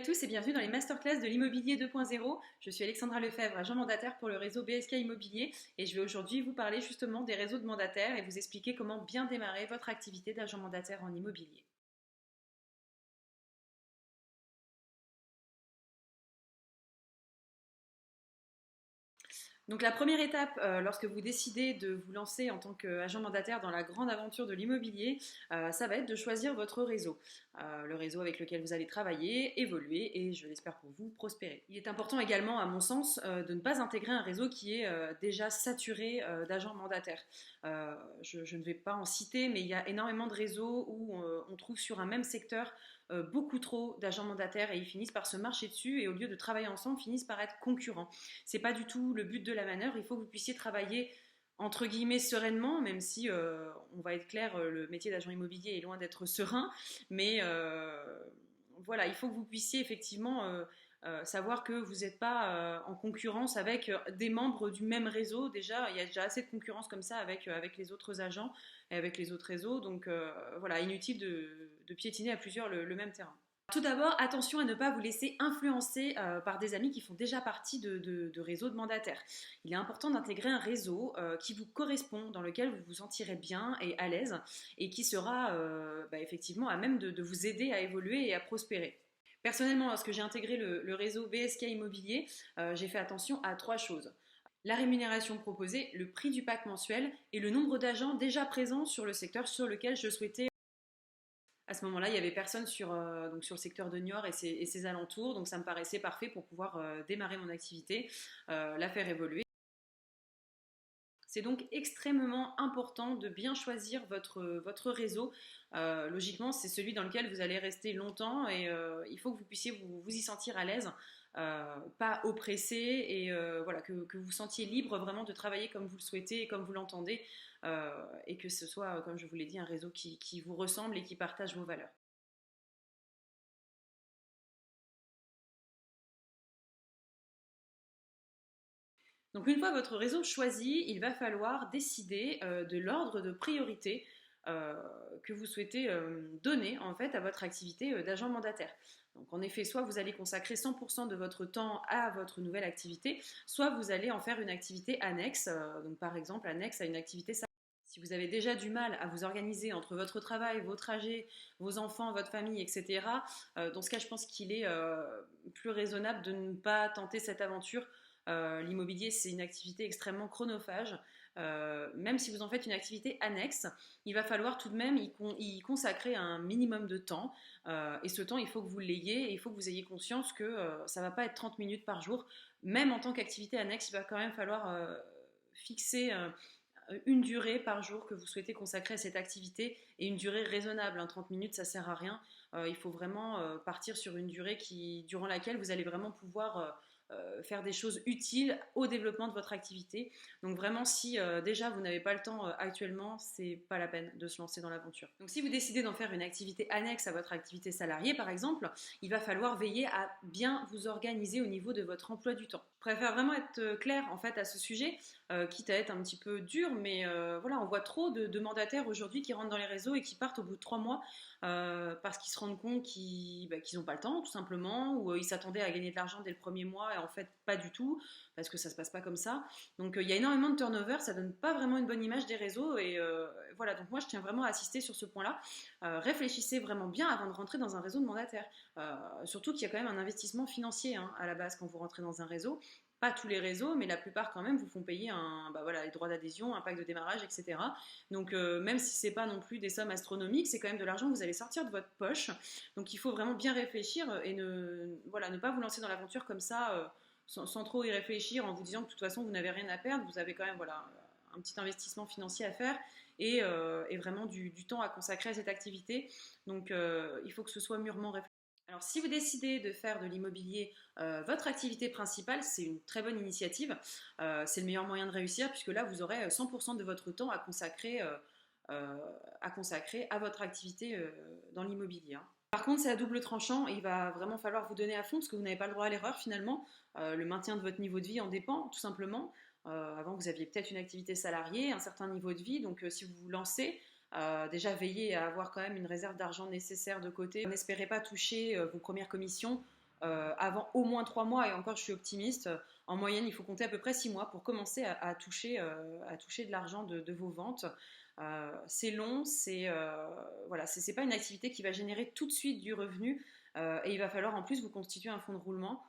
tous et bienvenue dans les masterclass de l'immobilier 2.0. Je suis Alexandra Lefebvre, agent mandataire pour le réseau BSK Immobilier et je vais aujourd'hui vous parler justement des réseaux de mandataires et vous expliquer comment bien démarrer votre activité d'agent mandataire en immobilier. Donc la première étape, lorsque vous décidez de vous lancer en tant qu'agent mandataire dans la grande aventure de l'immobilier, ça va être de choisir votre réseau. Le réseau avec lequel vous allez travailler, évoluer et, je l'espère pour vous, prospérer. Il est important également, à mon sens, de ne pas intégrer un réseau qui est déjà saturé d'agents mandataires. Je ne vais pas en citer, mais il y a énormément de réseaux où on trouve sur un même secteur beaucoup trop d'agents mandataires et ils finissent par se marcher dessus et au lieu de travailler ensemble, finissent par être concurrents. C'est pas du tout le but de la manœuvre. Il faut que vous puissiez travailler entre guillemets sereinement, même si on va être clair, le métier d'agent immobilier est loin d'être serein, mais voilà, il faut que vous puissiez effectivement savoir que vous n'êtes pas en concurrence avec des membres du même réseau. Déjà, il y a déjà assez de concurrence comme ça avec les autres agents et avec les autres réseaux, donc voilà, inutile de piétiner à plusieurs le même terrain. Tout d'abord, attention à ne pas vous laisser influencer par des amis qui font déjà partie de réseaux de mandataires. Il est important d'intégrer un réseau qui vous correspond, dans lequel vous vous sentirez bien et à l'aise et qui sera effectivement à même de vous aider à évoluer et à prospérer. Personnellement, lorsque j'ai intégré le réseau BSK Immobilier, j'ai fait attention à trois choses. La rémunération proposée, le prix du pack mensuel et le nombre d'agents déjà présents sur le secteur sur lequel je souhaitais. À ce moment-là, il n'y avait personne donc sur le secteur de Niort et ses alentours, donc ça me paraissait parfait pour pouvoir démarrer mon activité, la faire évoluer. C'est donc extrêmement important de bien choisir votre réseau. Logiquement, c'est celui dans lequel vous allez rester longtemps et il faut que vous puissiez vous y sentir à l'aise, pas oppressé et voilà, que vous vous sentiez libre vraiment de travailler comme vous le souhaitez et comme vous l'entendez et que ce soit, comme je vous l'ai dit, un réseau qui vous ressemble et qui partage vos valeurs. Donc une fois votre réseau choisi, il va falloir décider de l'ordre de priorité que vous souhaitez donner en fait à votre activité d'agent mandataire. Donc en effet, soit vous allez consacrer 100% de votre temps à votre nouvelle activité, soit vous allez en faire une activité annexe, donc par exemple annexe à une activité salariée. Si vous avez déjà du mal à vous organiser entre votre travail, vos trajets, vos enfants, votre famille, etc., dans ce cas, je pense qu'il est plus raisonnable de ne pas tenter cette aventure. L'immobilier, c'est une activité extrêmement chronophage. Même si vous en faites une activité annexe, il va falloir tout de même y consacrer un minimum de temps. Et ce temps, il faut que vous l'ayez et il faut que vous ayez conscience que ça ne va pas être 30 minutes par jour. Même en tant qu'activité annexe, il va quand même falloir fixer une durée par jour que vous souhaitez consacrer à cette activité et une durée raisonnable. 30 minutes, ça ne sert à rien. Il faut vraiment partir sur une durée durant laquelle vous allez vraiment pouvoir faire des choses utiles au développement de votre activité. Donc vraiment, si déjà vous n'avez pas le temps actuellement, c'est pas la peine de se lancer dans l'aventure. Donc si vous décidez d'en faire une activité annexe à votre activité salariée, par exemple, il va falloir veiller à bien vous organiser au niveau de votre emploi du temps. Je préfère vraiment être clair en fait à ce sujet, quitte à être un petit peu dur, mais voilà, on voit trop de mandataires aujourd'hui qui rentrent dans les réseaux et qui partent au bout de 3 mois parce qu'ils se rendent compte qu'ils n'ont pas le temps tout simplement, ou ils s'attendaient à gagner de l'argent dès le premier mois et en fait pas du tout, parce que ça se passe pas comme ça. Donc il y a énormément de turnover, ça donne pas vraiment une bonne image des réseaux et voilà, donc moi je tiens vraiment à insister sur ce point-là. Réfléchissez vraiment bien avant de rentrer dans un réseau de mandataires. Surtout qu'il y a quand même un investissement financier à la base quand vous rentrez dans un réseau. Pas tous les réseaux, mais la plupart quand même vous font payer les droits d'adhésion, un pack de démarrage, etc. Donc même si c'est pas non plus des sommes astronomiques, c'est quand même de l'argent que vous allez sortir de votre poche. Donc il faut vraiment bien réfléchir et ne pas vous lancer dans l'aventure comme ça sans trop y réfléchir en vous disant que de toute façon vous n'avez rien à perdre. Vous avez quand même un petit investissement financier à faire et vraiment du temps à consacrer à cette activité. Donc il faut que ce soit mûrement réfléchi. Alors, si vous décidez de faire de l'immobilier votre activité principale, c'est une très bonne initiative. C'est le meilleur moyen de réussir puisque là, vous aurez 100% de votre temps à consacrer à votre activité dans l'immobilier. Par contre, c'est à double tranchant et il va vraiment falloir vous donner à fond parce que vous n'avez pas le droit à l'erreur finalement. Le maintien de votre niveau de vie en dépend tout simplement. Avant, vous aviez peut-être une activité salariée, un certain niveau de vie, donc si vous vous lancez, déjà veillez à avoir quand même une réserve d'argent nécessaire de côté. N'espérez pas toucher vos premières commissions avant au moins 3 mois, et encore je suis optimiste, en moyenne il faut compter à peu près 6 mois pour commencer à toucher, de l'argent de vos ventes. C'est long, voilà, c'est pas une activité qui va générer tout de suite du revenu, et il va falloir en plus vous constituer un fonds de roulement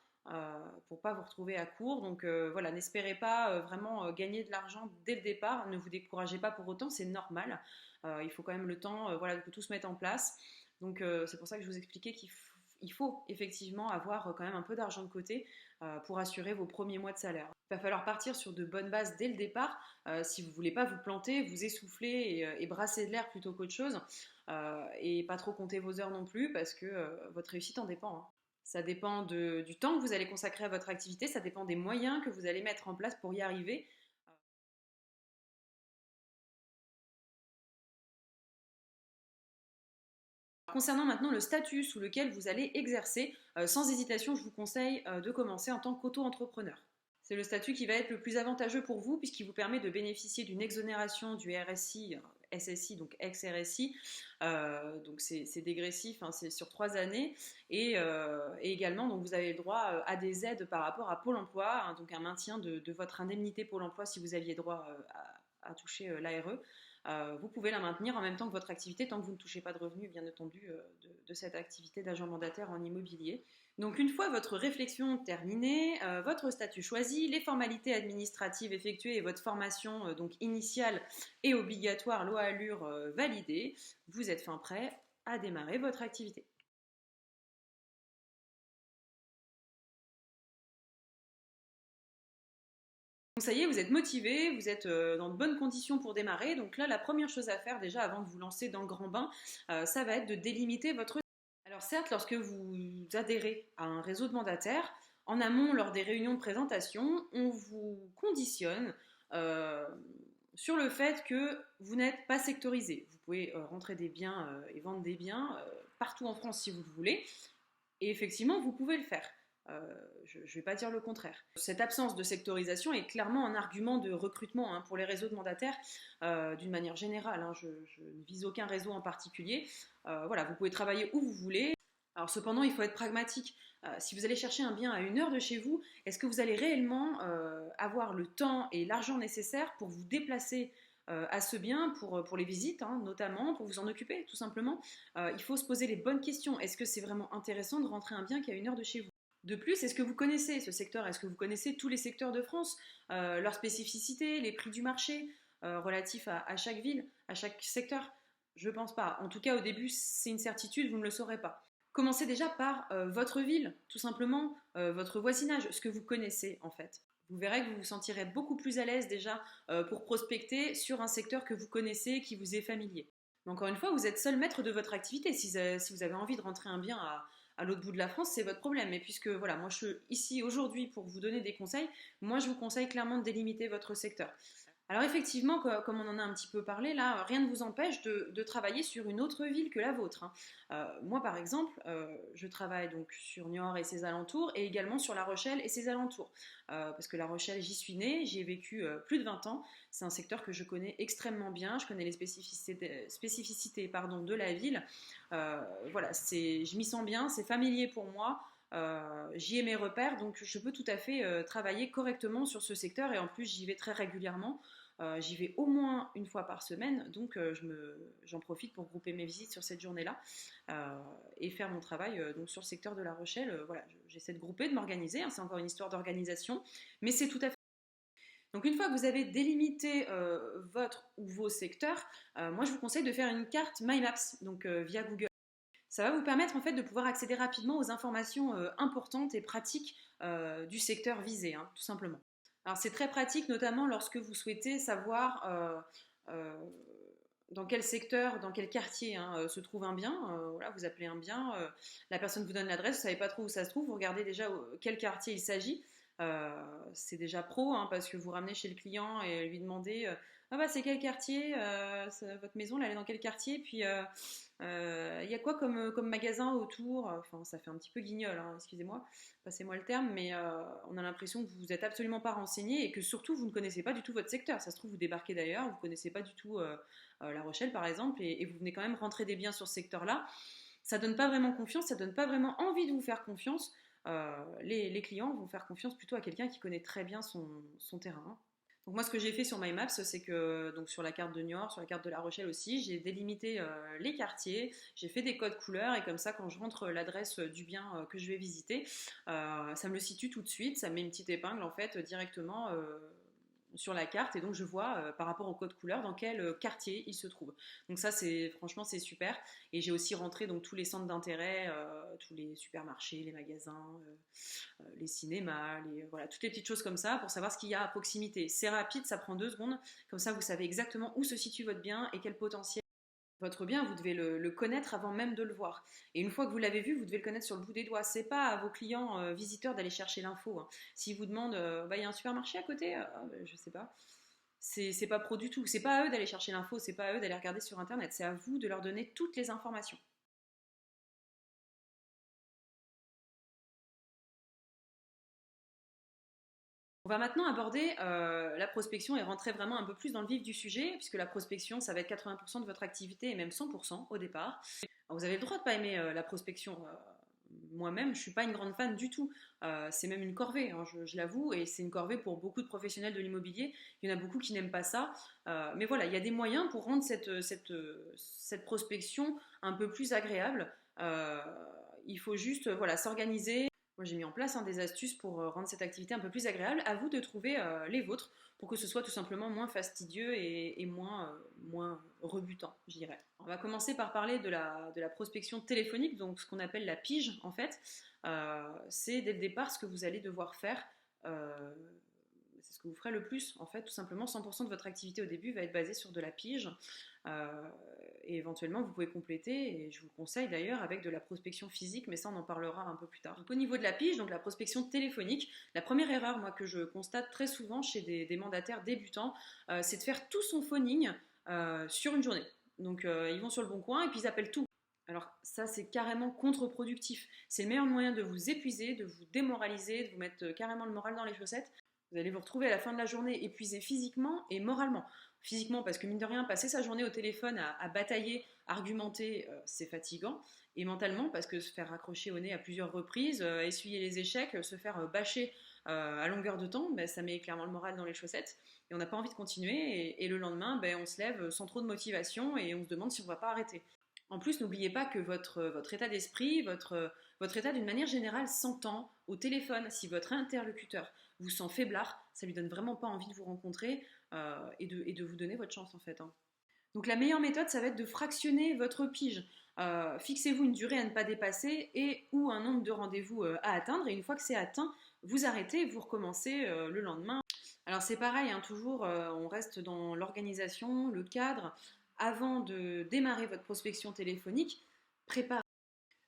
pour pas vous retrouver à court. Donc voilà, n'espérez pas vraiment gagner de l'argent dès le départ, ne vous découragez pas pour autant, c'est normal. Il faut quand même le temps, voilà, que tout se mette en place. Donc c'est pour ça que je vous expliquais qu'il faut effectivement avoir quand même un peu d'argent de côté pour assurer vos premiers mois de salaire. Il va falloir partir sur de bonnes bases dès le départ si vous ne voulez pas vous planter, vous essouffler et brasser de l'air plutôt qu'autre chose. Et pas trop compter vos heures non plus parce que votre réussite en dépend, hein. Ça dépend du temps que vous allez consacrer à votre activité, ça dépend des moyens que vous allez mettre en place pour y arriver. Concernant maintenant le statut sous lequel vous allez exercer, sans hésitation, je vous conseille de commencer en tant qu'auto-entrepreneur. C'est le statut qui va être le plus avantageux pour vous puisqu'il vous permet de bénéficier d'une exonération du RSI, SSI, donc ex-RSI. Donc c'est dégressif, hein, c'est sur 3 années. Et également, donc vous avez le droit à des aides par rapport à Pôle emploi, hein, donc un maintien de votre indemnité Pôle emploi si vous aviez droit à toucher l'ARE. Vous pouvez la maintenir en même temps que votre activité, tant que vous ne touchez pas de revenus, bien entendu, de cette activité d'agent mandataire en immobilier. Donc une fois votre réflexion terminée, votre statut choisi, les formalités administratives effectuées et votre formation donc initiale et obligatoire loi Allure validée, vous êtes fin prêt à démarrer votre activité. Donc ça y est, vous êtes motivé, vous êtes dans de bonnes conditions pour démarrer. Donc là, la première chose à faire déjà avant de vous lancer dans le grand bain, ça va être de délimiter votre... Alors certes, lorsque vous adhérez à un réseau de mandataires, en amont, lors des réunions de présentation, on vous conditionne euh, sur le fait que vous n'êtes pas sectorisé. Vous pouvez rentrer des biens et vendre des biens partout en France si vous le voulez. Et effectivement, vous pouvez le faire. Je ne vais pas dire le contraire. Cette absence de sectorisation est clairement un argument de recrutement hein, pour les réseaux de mandataires d'une manière générale. Hein, je ne vise aucun réseau en particulier. Voilà, vous pouvez travailler où vous voulez. Alors cependant, il faut être pragmatique. Si vous allez chercher un bien à 1 heure de chez vous, est-ce que vous allez réellement avoir le temps et l'argent nécessaire pour vous déplacer à ce bien pour les visites, hein, notamment, pour vous en occuper, tout simplement. Il faut se poser les bonnes questions. Est-ce que c'est vraiment intéressant de rentrer un bien qui est à 1 heure de chez vous? De plus, est-ce que vous connaissez ce secteur? Est-ce que vous connaissez tous les secteurs de France, leurs spécificités, les prix du marché relatifs à chaque ville, à chaque secteur? Je ne pense pas. En tout cas, au début, c'est une certitude, vous ne le saurez pas. Commencez déjà par votre ville, tout simplement, votre voisinage, ce que vous connaissez en fait. Vous verrez que vous vous sentirez beaucoup plus à l'aise déjà pour prospecter sur un secteur que vous connaissez, qui vous est familier. Mais encore une fois, vous êtes seul maître de votre activité. Si vous avez envie de rentrer un bien à l'autre bout de la France, c'est votre problème. Et puisque voilà, moi je suis ici aujourd'hui pour vous donner des conseils, moi je vous conseille clairement de délimiter votre secteur. Alors effectivement, comme on en a un petit peu parlé, là, rien ne vous empêche de travailler sur une autre ville que la vôtre, hein. Moi, par exemple, je travaille donc sur Niort et ses alentours, et également sur La Rochelle et ses alentours. Parce que La Rochelle, j'y suis née, j'y ai vécu plus de 20 ans. C'est un secteur que je connais extrêmement bien, je connais les spécificités pardon, de la ville. Voilà, je m'y sens bien, c'est familier pour moi. J'y ai mes repères, donc je peux tout à fait travailler correctement sur ce secteur et en plus j'y vais très régulièrement. J'y vais au moins 1 fois par semaine, donc j'en profite pour grouper mes visites sur cette journée-là et faire mon travail donc sur le secteur de La Rochelle. Voilà, j'essaie de grouper, de m'organiser, hein, c'est encore une histoire d'organisation, mais c'est tout à fait... Donc une fois que vous avez délimité votre ou vos secteurs, moi je vous conseille de faire une carte My Maps, donc via Google. Ça va vous permettre en fait de pouvoir accéder rapidement aux informations importantes et pratiques du secteur visé, hein, tout simplement. Alors c'est très pratique notamment lorsque vous souhaitez savoir dans quel secteur, dans quel quartier hein, se trouve un bien. Voilà, vous appelez un bien, la personne vous donne l'adresse, vous ne savez pas trop où ça se trouve, vous regardez déjà quel quartier il s'agit. C'est déjà pro hein, parce que vous ramenez chez le client et lui demandez ah bah c'est quel quartier, votre maison là, elle est dans quel quartier, puis il y a quoi comme magasin autour, enfin ça fait un petit peu guignol, hein, excusez-moi, passez-moi le terme, mais on a l'impression que vous n'êtes absolument pas renseigné et que surtout vous ne connaissez pas du tout votre secteur. Ça se trouve vous débarquez d'ailleurs, vous ne connaissez pas du tout La Rochelle par exemple, et vous venez quand même rentrer des biens sur ce secteur-là. Ça donne pas vraiment confiance, ça donne pas vraiment envie de vous faire confiance. les clients vont faire confiance plutôt à quelqu'un qui connaît très bien son terrain. Donc moi, ce que j'ai fait sur My Maps, c'est que donc sur la carte de Niort, sur la carte de La Rochelle aussi, j'ai délimité les quartiers, j'ai fait des codes couleurs et comme ça, quand je rentre l'adresse du bien que je vais visiter, ça me le situe tout de suite, ça me met une petite épingle en fait directement sur la carte et donc je vois par rapport au code couleur dans quel quartier il se trouve. Donc ça c'est franchement c'est super et j'ai aussi rentré donc tous les centres d'intérêt, tous les supermarchés, les magasins, les cinémas, voilà toutes les petites choses comme ça pour savoir ce qu'il y a à proximité. C'est rapide, ça prend 2 secondes, comme ça vous savez exactement où se situe votre bien et quel potentiel. Votre bien, vous devez le connaître avant même de le voir. Et une fois que vous l'avez vu, vous devez le connaître sur le bout des doigts. C'est pas à vos clients visiteurs d'aller chercher l'info, hein. S'ils vous demandent, bah, y a un supermarché à côté, je sais pas. C'est pas pro du tout. C'est pas à eux d'aller chercher l'info, c'est pas à eux d'aller regarder sur internet. C'est à vous de leur donner toutes les informations. On va maintenant aborder la prospection et rentrer vraiment un peu plus dans le vif du sujet, puisque la prospection, ça va être 80% de votre activité et même 100% au départ. Alors, vous avez le droit de ne pas aimer la prospection. Moi-même, je ne suis pas une grande fan du tout. C'est même une corvée, hein, je l'avoue, et c'est une corvée pour beaucoup de professionnels de l'immobilier. Il y en a beaucoup qui n'aiment pas ça. Mais voilà, il y a des moyens pour rendre cette prospection un peu plus agréable. Euh, il faut juste voilà, s'organiser. Moi, j'ai mis en place des astuces pour rendre cette activité un peu plus agréable. À vous de trouver les vôtres pour que ce soit tout simplement moins fastidieux et moins rebutant, je dirais. On va commencer par parler de la prospection téléphonique, donc ce qu'on appelle la pige en fait. C'est dès le départ ce que vous allez devoir faire. euh, c'est ce que vous ferez le plus en fait, tout simplement 100% de votre activité au début va être basée sur de la pige. Euh, et éventuellement vous pouvez compléter, et je vous conseille d'ailleurs avec de la prospection physique, mais ça on en parlera un peu plus tard. Donc, au niveau de la pige, donc la prospection téléphonique, la première erreur moi que je constate très souvent chez des mandataires débutants, c'est de faire tout son phoning sur une journée. Donc ils vont sur le bon coin et puis ils appellent tout. Alors ça c'est carrément contre-productif. C'est le meilleur moyen de vous épuiser, de vous démoraliser, de vous mettre carrément le moral dans les chaussettes. Vous allez vous retrouver à la fin de la journée épuisé physiquement et moralement. Physiquement parce que mine de rien, passer sa journée au téléphone à batailler, argumenter, c'est fatigant. Et mentalement parce que se faire raccrocher au nez à plusieurs reprises, essuyer les échecs, se faire bâcher à longueur de temps, ben, ça met clairement le moral dans les chaussettes. Et on n'a pas envie de continuer. Et le lendemain, ben, on se lève sans trop de motivation et on se demande si on ne va pas arrêter. En plus, n'oubliez pas que votre état d'esprit, votre état d'une manière générale s'entend au téléphone. Si votre interlocuteur vous sent faiblard, ça lui donne vraiment pas envie de vous rencontrer et de vous donner votre chance en fait, hein. Donc la meilleure méthode, ça va être de fractionner votre pige. Fixez-vous une durée à ne pas dépasser et ou un nombre de rendez-vous à atteindre. Et une fois que c'est atteint, vous arrêtez et vous recommencez le lendemain. Alors c'est pareil, hein, toujours, on reste dans l'organisation, le cadre. Avant de démarrer votre prospection téléphonique, préparez.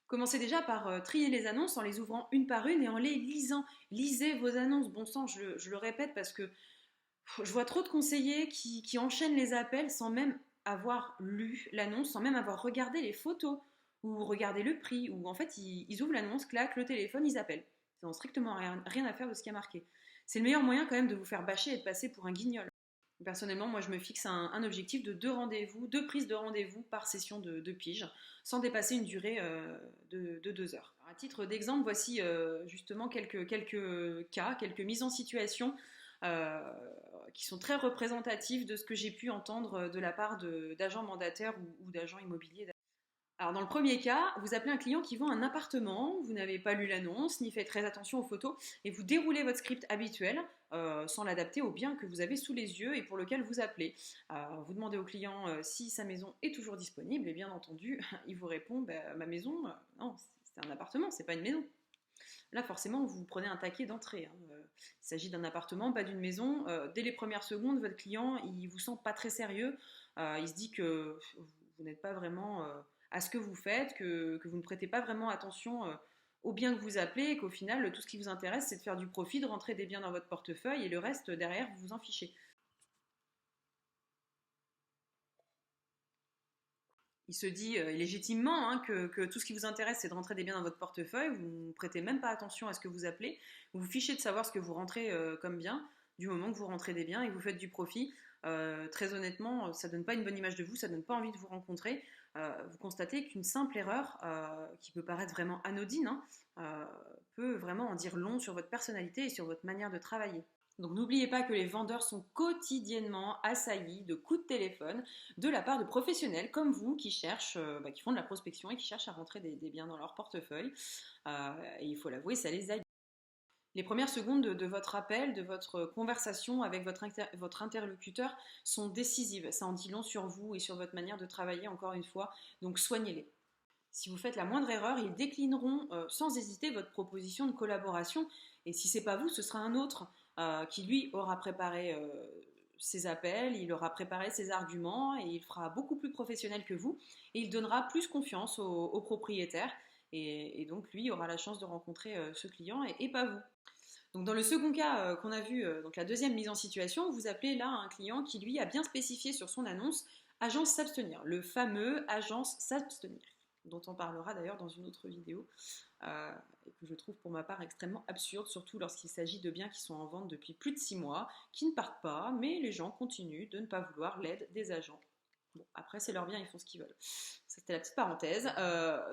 Commencez déjà par trier les annonces en les ouvrant une par une et en les lisant. Lisez vos annonces, bon sang, je le répète parce que je vois trop de conseillers qui enchaînent les appels sans même avoir lu l'annonce, sans même avoir regardé les photos ou regardé le prix, ou en fait ils ouvrent l'annonce, claquent le téléphone, ils appellent. Ils n'ont strictement rien à faire de ce qui est marqué. C'est le meilleur moyen quand même de vous faire bâcher et de passer pour un guignol. Personnellement, moi je me fixe un objectif de 2 rendez-vous, 2 prises de rendez-vous par session de pige, sans dépasser une durée de 2 heures. Alors, à titre d'exemple, voici justement quelques cas, quelques mises en situation euh, qui sont très représentatifs de ce que j'ai pu entendre de la part d'agents mandataires ou d'agents immobiliers. Alors dans le premier cas, vous appelez un client qui vend un appartement, vous n'avez pas lu l'annonce, ni fait très attention aux photos, et vous déroulez votre script habituel sans l'adapter au bien que vous avez sous les yeux et pour lequel vous appelez. Vous demandez au client si sa maison est toujours disponible, et bien entendu, il vous répond bah, ma maison, non, c'est un appartement, c'est pas une maison. Là, forcément, vous prenez un taquet d'entrée, hein. Il s'agit d'un appartement, pas d'une maison. Dès les premières secondes, votre client, il vous sent pas très sérieux. Il se dit que vous n'êtes pas vraiment à ce que vous faites, que vous ne prêtez pas vraiment attention aux biens que vous appelez, et qu'au final, tout ce qui vous intéresse, c'est de faire du profit, de rentrer des biens dans votre portefeuille, et le reste, derrière, vous vous en fichez. Il se dit légitimement hein, que tout ce qui vous intéresse, c'est de rentrer des biens dans votre portefeuille. Vous ne prêtez même pas attention à ce que vous appelez. Vous vous fichez de savoir ce que vous rentrez comme bien, du moment que vous rentrez des biens et que vous faites du profit. Très honnêtement, ça ne donne pas une bonne image de vous, ça ne donne pas envie de vous rencontrer. Vous constatez qu'une simple erreur, qui peut paraître vraiment anodine, hein, peut vraiment en dire long sur votre personnalité et sur votre manière de travailler. Donc n'oubliez pas que les vendeurs sont quotidiennement assaillis de coups de téléphone de la part de professionnels comme vous qui cherchent, qui font de la prospection et qui cherchent à rentrer des biens dans leur portefeuille. Et il faut l'avouer, ça les agace. Les premières secondes de votre appel, de votre conversation avec votre interlocuteur sont décisives. Ça en dit long sur vous et sur votre manière de travailler, encore une fois, donc soignez-les. Si vous faites la moindre erreur, ils déclineront sans hésiter votre proposition de collaboration. Et si c'est pas vous, ce sera un autre qui lui aura préparé ses appels, il aura préparé ses arguments et il fera beaucoup plus professionnel que vous. Et il donnera plus confiance au propriétaire. Et donc lui aura la chance de rencontrer ce client et pas vous. Donc dans le second cas qu'on a vu, donc la deuxième mise en situation, vous appelez là un client qui lui a bien spécifié sur son annonce agence s'abstenir, le fameux agence s'abstenir, dont on parlera d'ailleurs dans une autre vidéo, et que je trouve pour ma part extrêmement absurde, surtout lorsqu'il s'agit de biens qui sont en vente depuis plus de 6 mois, qui ne partent pas, mais les gens continuent de ne pas vouloir l'aide des agents. Bon, après c'est leur bien, ils font ce qu'ils veulent. C'était la petite parenthèse.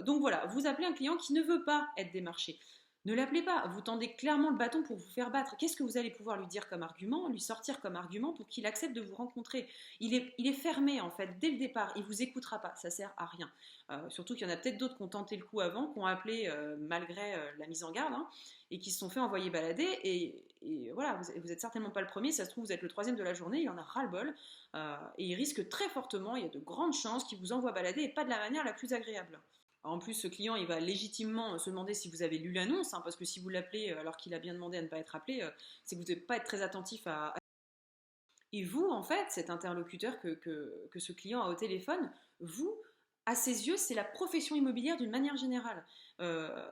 Donc voilà, vous appelez un client qui ne veut pas être démarché. Ne l'appelez pas, vous tendez clairement le bâton pour vous faire battre. Qu'est-ce que vous allez pouvoir lui dire comme argument, lui sortir comme argument pour qu'il accepte de vous rencontrer? Il est fermé en fait dès le départ, il vous écoutera pas, ça sert à rien. Surtout qu'il y en a peut-être d'autres qui ont tenté le coup avant, qui ont appelé malgré la mise en garde, hein, et qui se sont fait envoyer balader. Et voilà, vous êtes certainement pas le premier, ça se trouve vous êtes le troisième de la journée, il en a ras-le-bol, et il risque très fortement, il y a de grandes chances qu'il vous envoie balader et pas de la manière la plus agréable. En plus, ce client, il va légitimement se demander si vous avez lu l'annonce, hein, parce que si vous l'appelez alors qu'il a bien demandé à ne pas être appelé, c'est que vous ne devez pas être très attentif à... Et vous, en fait, cet interlocuteur que ce client a au téléphone, vous, à ses yeux, c'est la profession immobilière d'une manière générale.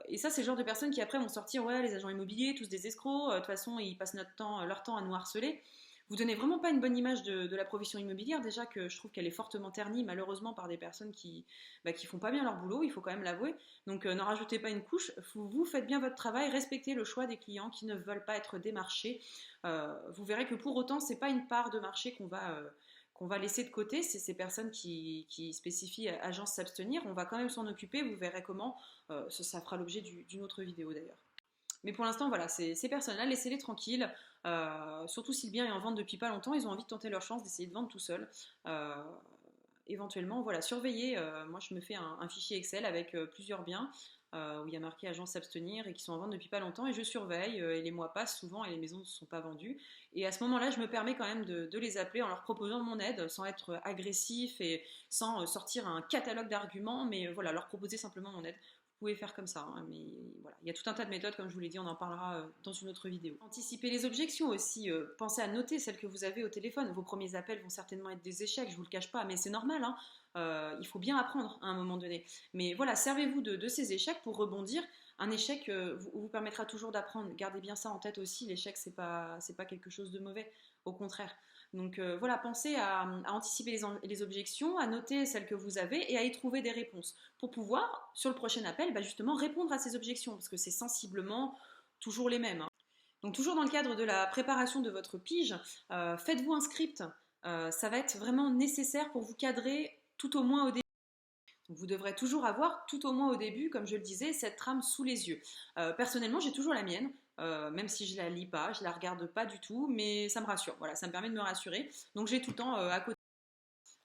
Et ça, c'est le genre de personnes qui après vont sortir, ouais, les agents immobiliers, tous des escrocs, de toute façon, ils passent leur temps à nous harceler. Vous donnez vraiment pas une bonne image de la profession immobilière, déjà que je trouve qu'elle est fortement ternie malheureusement par des personnes qui font pas bien leur boulot, il faut quand même l'avouer. Donc n'en rajoutez pas une couche, vous faites bien votre travail, respectez le choix des clients qui ne veulent pas être démarchés. Vous verrez que pour autant, c'est pas une part de marché qu'on va laisser de côté, c'est ces personnes qui spécifient agence s'abstenir, on va quand même s'en occuper, vous verrez comment, ça fera l'objet d'une autre vidéo d'ailleurs. Mais pour l'instant, voilà, ces personnes-là, laissez-les tranquilles. Surtout si le bien est en vente depuis pas longtemps, ils ont envie de tenter leur chance, d'essayer de vendre tout seul. Éventuellement, voilà, surveillez. Moi, je me fais un fichier Excel avec plusieurs biens où il y a marqué agence s'abstenir et qui sont en vente depuis pas longtemps. Et je surveille. Et les mois passent souvent et les maisons ne sont pas vendues. Et à ce moment-là, je me permets quand même de les appeler en leur proposant mon aide, sans être agressif et sans sortir un catalogue d'arguments, mais voilà, leur proposer simplement mon aide. Vous pouvez faire comme ça, hein, mais voilà, il y a tout un tas de méthodes, comme je vous l'ai dit, on en parlera dans une autre vidéo. Anticipez les objections aussi, pensez à noter celles que vous avez au téléphone. Vos premiers appels vont certainement être des échecs, je vous le cache pas, mais c'est normal, hein. Il faut bien apprendre à un moment donné. Mais voilà, servez-vous de ces échecs pour rebondir. Un échec vous permettra toujours d'apprendre. Gardez bien ça en tête aussi, l'échec c'est pas quelque chose de mauvais, au contraire. Donc voilà, pensez à anticiper les objections, à noter celles que vous avez et à y trouver des réponses pour pouvoir, sur le prochain appel, justement répondre à ces objections parce que c'est sensiblement toujours les mêmes, hein. Donc toujours dans le cadre de la préparation de votre pige, faites-vous un script. Ça va être vraiment nécessaire pour vous cadrer tout au moins au début. Donc vous devrez toujours avoir, tout au moins au début, comme je le disais, cette trame sous les yeux. Personnellement, j'ai toujours la mienne. Même si je la lis pas, je la regarde pas du tout, mais ça me rassure. Voilà, ça me permet de me rassurer. Donc j'ai tout le temps à côté.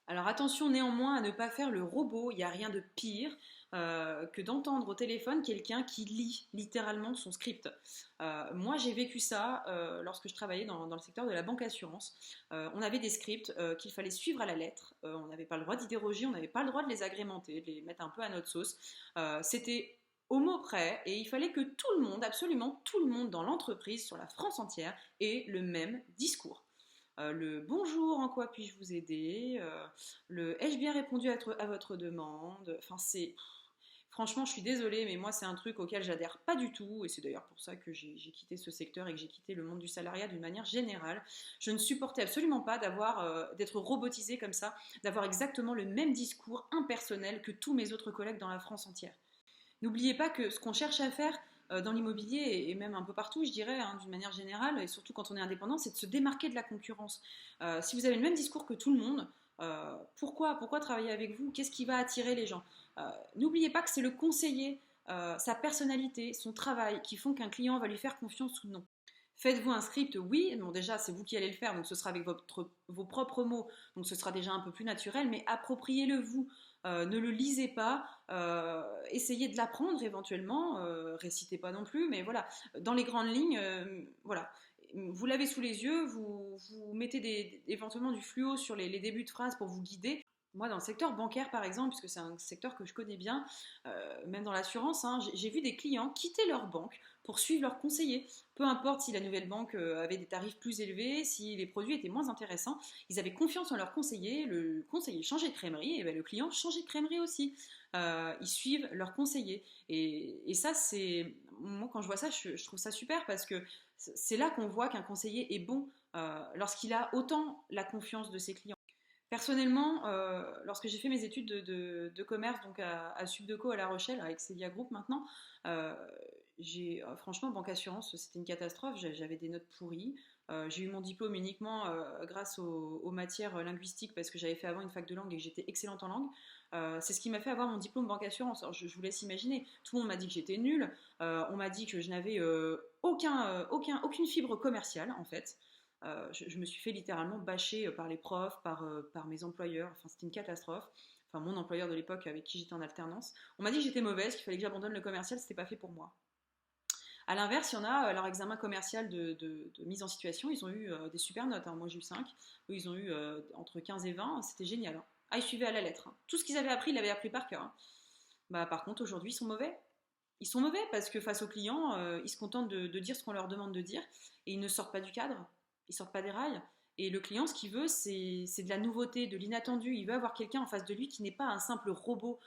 Alors attention néanmoins à ne pas faire le robot. Il n'y a rien de pire que d'entendre au téléphone quelqu'un qui lit littéralement son script. Moi j'ai vécu ça lorsque je travaillais dans le secteur de la banque assurance. On avait des scripts qu'il fallait suivre à la lettre. On n'avait pas le droit d'y déroger, on n'avait pas le droit de les agrémenter, de les mettre un peu à notre sauce. C'était au mot près, et il fallait que tout le monde, absolument tout le monde dans l'entreprise, sur la France entière, ait le même discours. Le bonjour, en quoi puis-je vous aider, le ai-je bien répondu à votre demande, enfin c'est... Franchement, je suis désolée, mais moi, c'est un truc auquel j'adhère pas du tout, et c'est d'ailleurs pour ça que j'ai quitté ce secteur et que j'ai quitté le monde du salariat d'une manière générale. Je ne supportais absolument pas d'être robotisée comme ça, d'avoir exactement le même discours impersonnel que tous mes autres collègues dans la France entière. N'oubliez pas que ce qu'on cherche à faire dans l'immobilier et même un peu partout, je dirais, hein, d'une manière générale, et surtout quand on est indépendant, c'est de se démarquer de la concurrence. Si vous avez le même discours que tout le monde, pourquoi travailler avec vous? Qu'est-ce qui va attirer les gens? N'oubliez pas que c'est le conseiller sa personnalité, son travail, qui font qu'un client va lui faire confiance ou non. Faites-vous un script? Oui. Bon, déjà, c'est vous qui allez le faire, donc ce sera avec vos propres mots, donc ce sera déjà un peu plus naturel, mais appropriez-le vous. Ne le lisez pas, essayez de l'apprendre éventuellement, récitez pas non plus, mais voilà, dans les grandes lignes, voilà. Vous l'avez sous les yeux, vous mettez éventuellement du fluo sur les débuts de phrases pour vous guider. Moi, dans le secteur bancaire, par exemple, puisque c'est un secteur que je connais bien, même dans l'assurance, hein, j'ai vu des clients quitter leur banque pour suivre leur conseiller. Peu importe si la nouvelle banque avait des tarifs plus élevés, si les produits étaient moins intéressants, ils avaient confiance en leur conseiller, le conseiller changeait de crèmerie, et ben le client changeait de crèmerie aussi. Ils suivent leur conseiller. Et ça, c'est... Moi, quand je vois ça, je trouve ça super parce que c'est là qu'on voit qu'un conseiller est bon lorsqu'il a autant la confiance de ses clients. Personnellement, lorsque j'ai fait mes études de commerce donc à Subdeco à La Rochelle, avec Celia Group maintenant, euh, franchement, banque assurance, c'était une catastrophe. J'avais des notes pourries. J'ai eu mon diplôme uniquement grâce aux matières linguistiques parce que j'avais fait avant une fac de langue et que j'étais excellente en langue. C'est ce qui m'a fait avoir mon diplôme banque assurance. Alors, je vous laisse imaginer. Tout le monde m'a dit que j'étais nulle. On m'a dit que je n'avais aucune fibre commerciale en fait. Je me suis fait littéralement bâcher par les profs, par mes employeurs. Enfin, c'était une catastrophe. Enfin, mon employeur de l'époque avec qui j'étais en alternance. On m'a dit que j'étais mauvaise, qu'il fallait que j'abandonne le commercial, c'était pas fait pour moi. À l'inverse, il y en a, leur examen commercial de mise en situation, ils ont eu des super notes, hein. Moi j'ai eu 5. Eux, ils ont eu entre 15 et 20, c'était génial, hein. Ah, ils suivaient à la lettre, hein. Tout ce qu'ils avaient appris, ils l'avaient appris par cœur, hein. Bah, par contre, aujourd'hui, ils sont mauvais. Ils sont mauvais parce que face aux clients, ils se contentent de dire ce qu'on leur demande de dire et ils ne sortent pas du cadre, ils sortent pas des rails. Et le client, ce qu'il veut, c'est de la nouveauté, de l'inattendu. Il veut avoir quelqu'un en face de lui qui n'est pas un simple robot,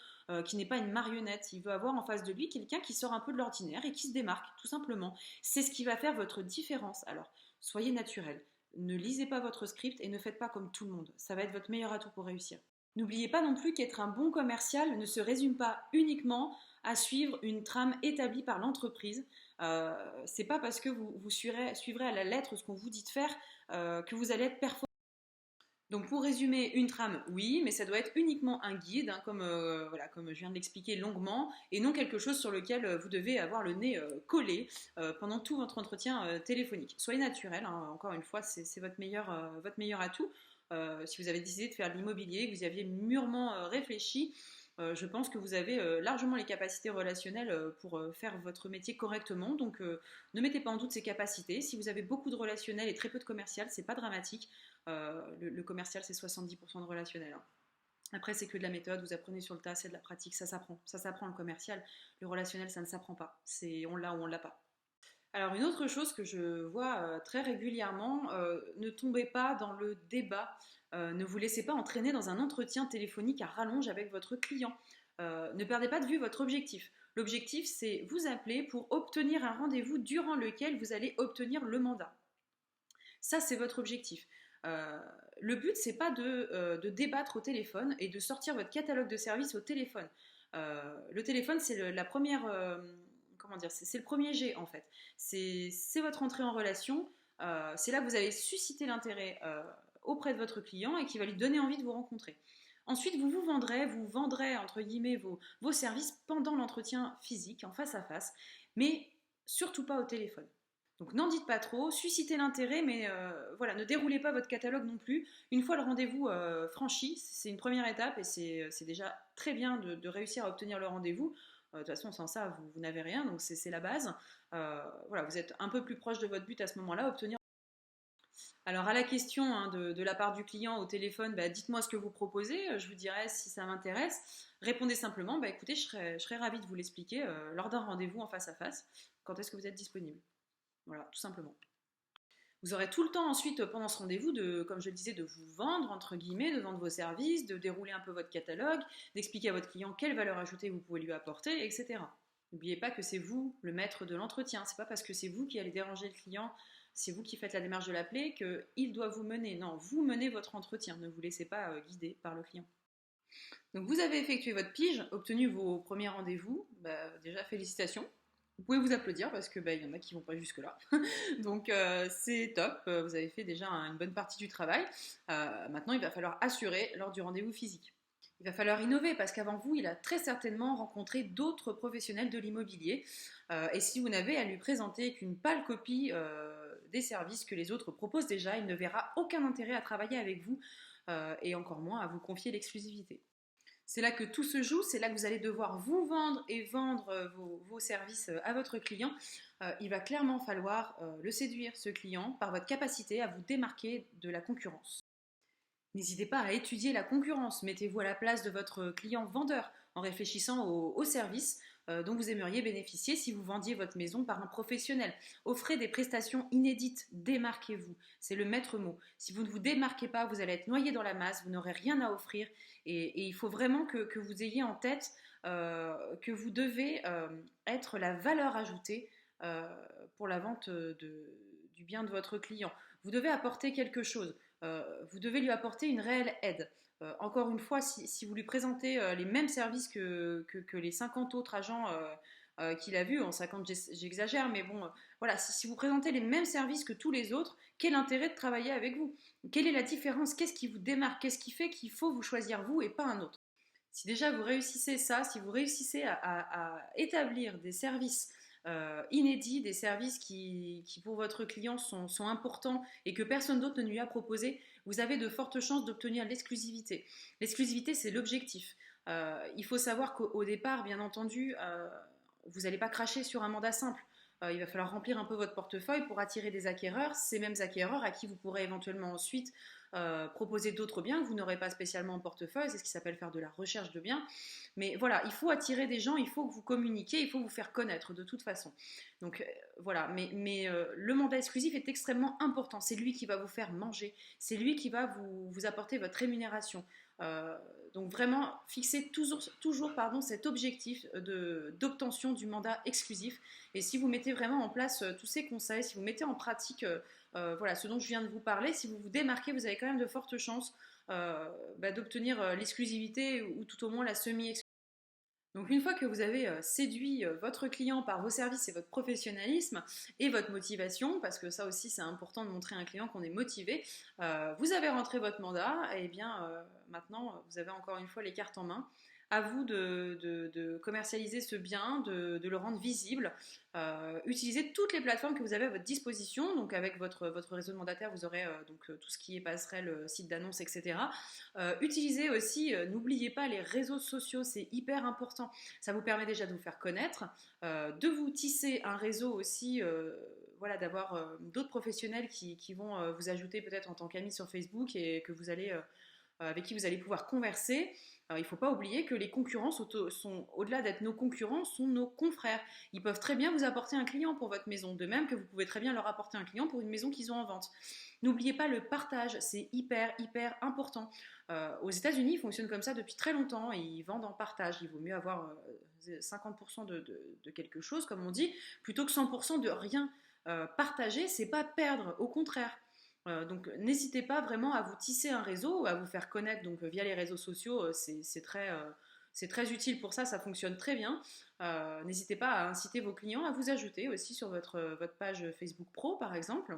qui n'est pas une marionnette. Il veut avoir en face de lui quelqu'un qui sort un peu de l'ordinaire et qui se démarque, tout simplement. C'est ce qui va faire votre différence. Alors, soyez naturel. Ne lisez pas votre script et ne faites pas comme tout le monde. Ça va être votre meilleur atout pour réussir. N'oubliez pas non plus qu'être un bon commercial ne se résume pas uniquement à suivre une trame établie par l'entreprise. C'est pas parce que vous suivrez à la lettre ce qu'on vous dit de faire que vous allez être performant. Donc pour résumer, une trame, oui, mais ça doit être uniquement un guide, hein, comme je viens de l'expliquer longuement, et non quelque chose sur lequel vous devez avoir le nez collé pendant tout votre entretien téléphonique. Soyez naturel, hein, encore une fois, c'est votre meilleur atout. Si vous avez décidé de faire de l'immobilier, que vous y aviez mûrement réfléchi, je pense que vous avez largement les capacités relationnelles pour faire votre métier correctement. Donc ne mettez pas en doute ces capacités. Si vous avez beaucoup de relationnel et très peu de commercial, c'est pas dramatique. Le commercial, c'est 70% de relationnel, hein. Après, c'est que de la méthode, vous apprenez sur le tas, c'est de la pratique, ça s'apprend. Ça s'apprend le commercial. Le relationnel, ça ne s'apprend pas. C'est on l'a ou on l'a pas. Alors une autre chose que je vois très régulièrement, ne tombez pas dans le débat, ne vous laissez pas entraîner dans un entretien téléphonique à rallonge avec votre client. Ne perdez pas de vue votre objectif. L'objectif, c'est vous appeler pour obtenir un rendez-vous durant lequel vous allez obtenir le mandat. Ça, c'est votre objectif. Euh, le but, c'est pas de débattre au téléphone et de sortir votre catalogue de services au téléphone. Le téléphone, c'est la première, comment dire, c'est le premier jet en fait. C'est votre entrée en relation. C'est là que vous allez susciter l'intérêt auprès de votre client et qui va lui donner envie de vous rencontrer. Ensuite, vous vendrez entre guillemets vos services pendant l'entretien physique, en face à face, mais surtout pas au téléphone. Donc n'en dites pas trop, suscitez l'intérêt, mais voilà, ne déroulez pas votre catalogue non plus. Une fois le rendez-vous franchi, c'est une première étape et c'est déjà très bien de réussir à obtenir le rendez-vous. De toute façon, sans ça, vous n'avez rien, donc c'est la base. Voilà, vous êtes un peu plus proche de votre but à ce moment-là, obtenir. Alors à la question, hein, de la part du client au téléphone, bah, dites-moi ce que vous proposez, je vous dirai si ça m'intéresse. Répondez simplement, bah, écoutez, je serais ravie de vous l'expliquer lors d'un rendez-vous en face à face. Quand est-ce que vous êtes disponible? Voilà, tout simplement. Vous aurez tout le temps ensuite, pendant ce rendez-vous, comme je le disais, de vous vendre, entre guillemets, de vendre vos services, de dérouler un peu votre catalogue, d'expliquer à votre client quelle valeur ajoutée vous pouvez lui apporter, etc. N'oubliez pas que c'est vous le maître de l'entretien. C'est pas parce que c'est vous qui allez déranger le client, c'est vous qui faites la démarche de l'appeler, qu'il doit vous mener. Non, vous menez votre entretien. Ne vous laissez pas guider par le client. Donc vous avez effectué votre pige, obtenu vos premiers rendez-vous. Bah, déjà, félicitations. Vous pouvez vous applaudir parce que y en a qui vont pas jusque là. Donc c'est top, vous avez fait déjà une bonne partie du travail. Maintenant il va falloir assurer lors du rendez-vous physique. Il va falloir innover parce qu'avant vous, il a très certainement rencontré d'autres professionnels de l'immobilier. Et si vous n'avez à lui présenter qu'une pâle copie des services que les autres proposent déjà, il ne verra aucun intérêt à travailler avec vous et encore moins à vous confier l'exclusivité. C'est là que tout se joue, c'est là que vous allez devoir vous vendre et vendre vos services à votre client. Il va clairement falloir le séduire, ce client, par votre capacité à vous démarquer de la concurrence. N'hésitez pas à étudier la concurrence, mettez-vous à la place de votre client vendeur en réfléchissant aux services dont vous aimeriez bénéficier si vous vendiez votre maison par un professionnel. Offrez des prestations inédites, démarquez-vous, c'est le maître mot. Si vous ne vous démarquez pas, vous allez être noyé dans la masse, vous n'aurez rien à offrir et il faut vraiment que vous ayez en tête que vous devez être la valeur ajoutée euh, pour la vente du bien de votre client. Vous devez apporter quelque chose. Vous devez lui apporter une réelle aide. Encore une fois, si vous lui présentez les mêmes services que les 50 autres agents qu'il a vus, en 50 j'exagère, mais bon, voilà, si vous présentez les mêmes services que tous les autres, quel intérêt de travailler avec vous? Quelle est la différence? Qu'est-ce qui vous démarque? Qu'est-ce qui fait qu'il faut vous choisir vous et pas un autre? Si déjà vous réussissez ça, si vous réussissez à établir des services inédits, des services qui pour votre client sont importants et que personne d'autre ne lui a proposé, vous avez de fortes chances d'obtenir l'exclusivité. L'exclusivité, c'est l'objectif. Il faut savoir qu'au départ, bien entendu, vous n'allez pas cracher sur un mandat simple. Il va falloir remplir un peu votre portefeuille pour attirer des acquéreurs, ces mêmes acquéreurs à qui vous pourrez éventuellement ensuite proposer d'autres biens que vous n'aurez pas spécialement en portefeuille, c'est ce qui s'appelle faire de la recherche de biens. Mais voilà, il faut attirer des gens, il faut que vous communiquiez, il faut vous faire connaître de toute façon. Donc voilà, mais le mandat exclusif est extrêmement important, c'est lui qui va vous faire manger, c'est lui qui va vous apporter votre rémunération. Euh, donc vraiment, fixez toujours cet objectif d'obtention du mandat exclusif. Et si vous mettez vraiment en place tous ces conseils, si vous mettez en pratique voilà, ce dont je viens de vous parler, si vous vous démarquez, vous avez quand même de fortes chances d'obtenir l'exclusivité ou tout au moins la semi-exclusivité. Donc une fois que vous avez séduit votre client par vos services et votre professionnalisme et votre motivation, parce que ça aussi c'est important de montrer à un client qu'on est motivé, vous avez rentré votre mandat, et bien maintenant vous avez encore une fois les cartes en main. À vous de commercialiser ce bien, de le rendre visible. Utilisez toutes les plateformes que vous avez à votre disposition. Donc avec votre réseau de mandataires, vous aurez tout ce qui est passerelle, site d'annonce, etc. Utilisez aussi, n'oubliez pas les réseaux sociaux, c'est hyper important. Ça vous permet déjà de vous faire connaître, de vous tisser un réseau aussi, voilà, d'avoir d'autres professionnels qui vont vous ajouter peut-être en tant qu'amis sur Facebook et que vous allez avec qui vous allez pouvoir converser. Il ne faut pas oublier que les concurrents sont au-delà d'être nos concurrents, sont nos confrères. Ils peuvent très bien vous apporter un client pour votre maison, de même que vous pouvez très bien leur apporter un client pour une maison qu'ils ont en vente. N'oubliez pas le partage, c'est hyper important. Aux États-Unis, ils fonctionnent comme ça depuis très longtemps et ils vendent en partage. Il vaut mieux avoir 50% de quelque chose, comme on dit, plutôt que 100% de rien. Partager, c'est pas perdre, au contraire. Donc n'hésitez pas vraiment à vous tisser un réseau, à vous faire connaître donc via les réseaux sociaux, c'est très utile pour ça, ça fonctionne très bien. N'hésitez pas à inciter vos clients à vous ajouter aussi sur votre page Facebook Pro par exemple,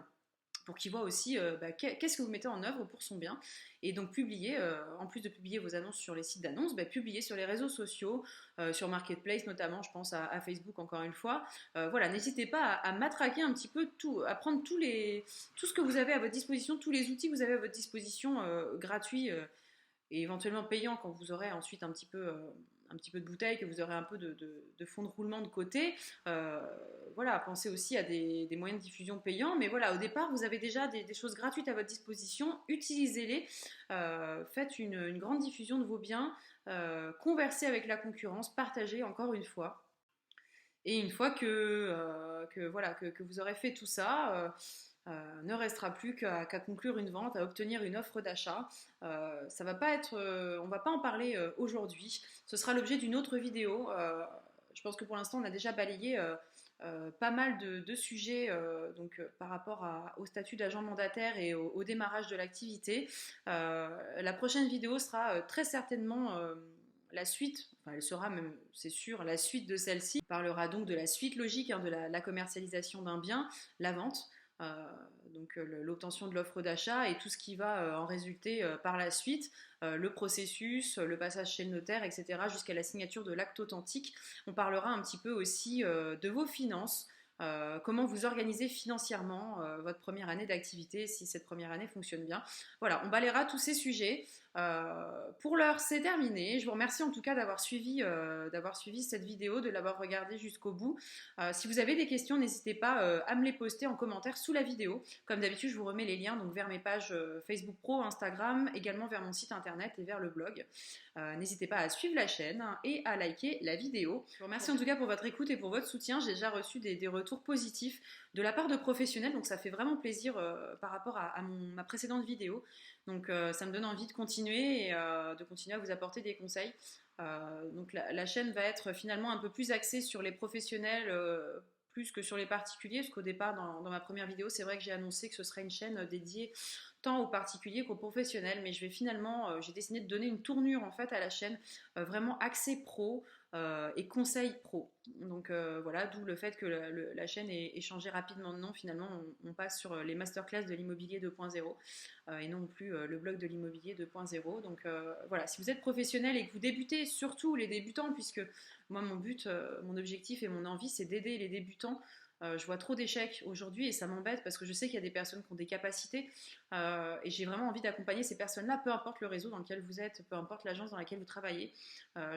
pour qu'ils voient aussi qu'est-ce que vous mettez en œuvre pour son bien. Et donc publier, en plus de publier vos annonces sur les sites d'annonces, publier sur les réseaux sociaux, sur Marketplace notamment, je pense à Facebook encore une fois. Voilà, n'hésitez pas à matraquer un petit peu tout, à prendre tout ce que vous avez à votre disposition, tous les outils que vous avez à votre disposition gratuits et éventuellement payants quand vous aurez ensuite un petit peu de bouteille, que vous aurez un peu de fonds de roulement de côté. Voilà, pensez aussi à des moyens de diffusion payants, mais voilà, au départ, vous avez déjà des choses gratuites à votre disposition, utilisez-les, faites une grande diffusion de vos biens, conversez avec la concurrence, partagez encore une fois. Et une fois que vous aurez fait tout ça, ne restera plus qu'à conclure une vente, à obtenir une offre d'achat. Ça va pas être, on va pas en parler aujourd'hui. Ce sera l'objet d'une autre vidéo. Je pense que pour l'instant, on a déjà balayé pas mal de sujets par rapport au statut d'agent mandataire et au démarrage de l'activité. La prochaine vidéo sera très certainement la suite, enfin elle sera même, c'est sûr, la suite de celle-ci. On parlera donc de la suite logique de la commercialisation d'un bien, la vente. donc l'obtention de l'offre d'achat et tout ce qui va en résulter par la suite, le processus, le passage chez le notaire, etc., jusqu'à la signature de l'acte authentique. On parlera un petit peu aussi de vos finances, comment vous organisez financièrement votre première année d'activité, si cette première année fonctionne bien. Voilà, on balayera tous ces sujets. Pour l'heure, c'est terminé. Je vous remercie en tout cas d'avoir suivi cette vidéo, de l'avoir regardée jusqu'au bout. Si vous avez des questions, n'hésitez pas à me les poster en commentaire sous la vidéo. Comme d'habitude, je vous remets les liens donc vers mes pages Facebook Pro, Instagram, également vers mon site internet et vers le blog. N'hésitez pas à suivre la chaîne et à liker la vidéo. Je vous remercie en tout cas pour votre écoute et pour votre soutien. J'ai déjà reçu des retours positifs de la part de professionnels, donc ça fait vraiment plaisir par rapport à ma précédente vidéo. Donc ça me donne envie de continuer et de continuer à vous apporter des conseils. Donc la chaîne va être finalement un peu plus axée sur les professionnels plus que sur les particuliers, parce qu'au départ dans ma première vidéo, c'est vrai que j'ai annoncé que ce serait une chaîne dédiée tant aux particuliers qu'aux professionnels, mais je vais finalement, j'ai décidé de donner une tournure en fait à la chaîne vraiment axée pro et conseil pro. Donc voilà, d'où le fait que la chaîne ait changé rapidement de nom. Finalement, on passe sur les masterclass de l'immobilier 2.0 et non plus le blog de l'immobilier 2.0. Donc voilà, si vous êtes professionnel et que vous débutez, surtout les débutants, puisque moi mon but, mon objectif et mon envie, c'est d'aider les débutants. Je vois trop d'échecs aujourd'hui et ça m'embête parce que je sais qu'il y a des personnes qui ont des capacités et j'ai vraiment envie d'accompagner ces personnes-là, peu importe le réseau dans lequel vous êtes, peu importe l'agence dans laquelle vous travaillez.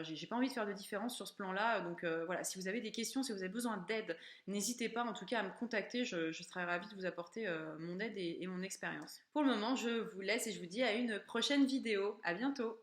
J'ai pas envie de faire de différence sur ce plan-là. Donc voilà, si vous avez des questions, si vous avez besoin d'aide, n'hésitez pas en tout cas à me contacter. Je serai ravie de vous apporter mon aide et mon expérience. Pour le moment, je vous laisse et je vous dis à une prochaine vidéo. À bientôt.